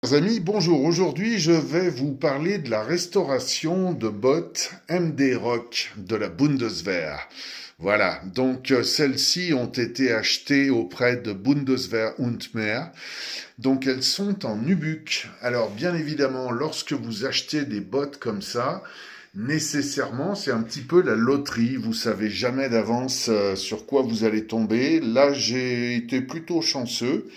Chers amis, bonjour. Aujourd'hui, je vais vous parler de la restauration de bottes MD Rock de la Bundeswehr. Voilà, donc celles-ci ont été achetées auprès de Bundeswehr und mehr. Donc elles sont en nubuck. Alors bien évidemment, lorsque vous achetez des bottes comme ça, nécessairement, c'est un petit peu la loterie. Vous savez jamais d'avance sur quoi vous allez tomber. Là, j'ai été plutôt chanceux.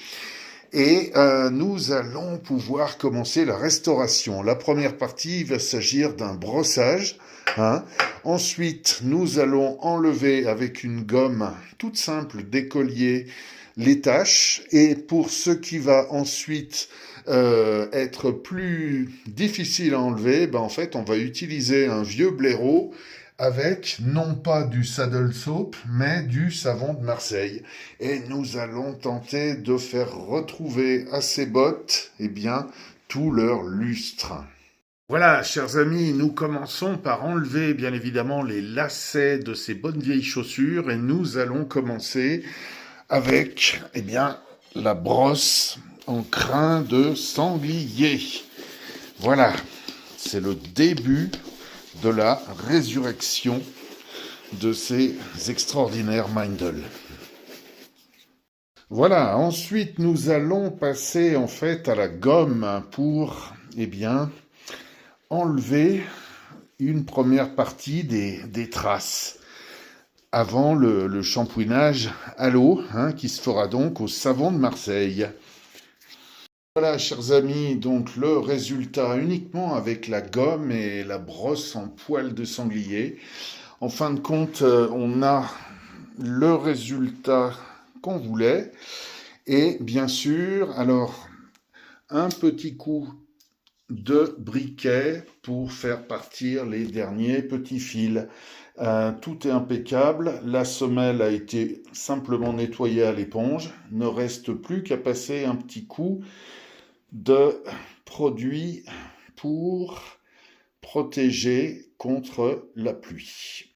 Et nous allons pouvoir commencer la restauration. La première partie, il va s'agir d'un brossage. Ensuite, nous allons enlever avec une gomme toute simple d'écolier les taches. Et pour ce qui va ensuite être plus difficile à enlever, en fait, on va utiliser un vieux blaireau avec non pas du saddle soap, mais du savon de Marseille. Et nous allons tenter de faire retrouver à ces bottes, tout leur lustre. Voilà, chers amis, nous commençons par enlever, bien évidemment, les lacets de ces bonnes vieilles chaussures et nous allons commencer avec, la brosse en crin de sanglier. Voilà, c'est le début de la résurrection de ces extraordinaires Meindl. Voilà, ensuite nous allons passer en fait à la gomme pour, enlever une première partie des traces avant le shampouinage à l'eau, qui se fera donc au savon de Marseille. Voilà, chers amis, donc le résultat uniquement avec la gomme et la brosse en poil de sanglier. En fin de compte, on a le résultat qu'on voulait. Et bien sûr, alors, un petit coup de briquet pour faire partir les derniers petits fils. Tout est impeccable. La semelle a été simplement nettoyée à l'éponge. Ne reste plus qu'à passer un petit coup de produit pour protéger contre la pluie.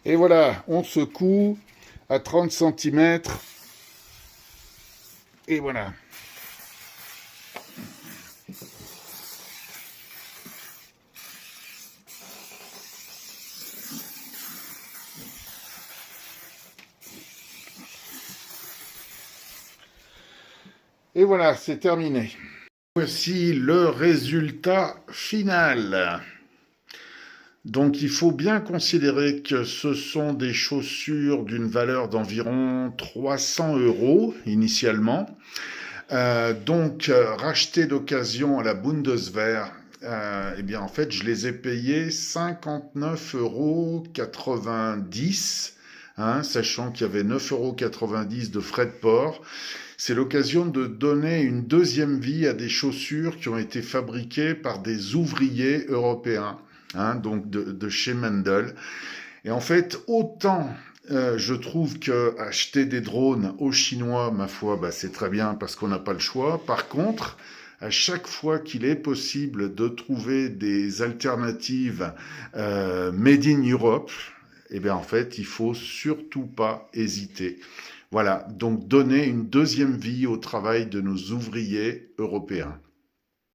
Et voilà, on secoue à 30 cm. Et voilà. Et voilà, c'est terminé. Voici le résultat final. Donc il faut bien considérer que ce sont des chaussures d'une valeur d'environ 300 € initialement. Racheté d'occasion à la Bundeswehr, en fait, je les ai payés 59,90 €, sachant qu'il y avait 9,90 € de frais de port. C'est l'occasion de donner une deuxième vie à des chaussures qui ont été fabriquées par des ouvriers européens, donc de chez Meindl. Et en fait, autant je trouve que acheter des drones aux Chinois, ma foi, c'est très bien parce qu'on n'a pas le choix. Par contre, à chaque fois qu'il est possible de trouver des alternatives made in Europe, en fait, il faut surtout pas hésiter. Voilà, donc donner une deuxième vie au travail de nos ouvriers européens.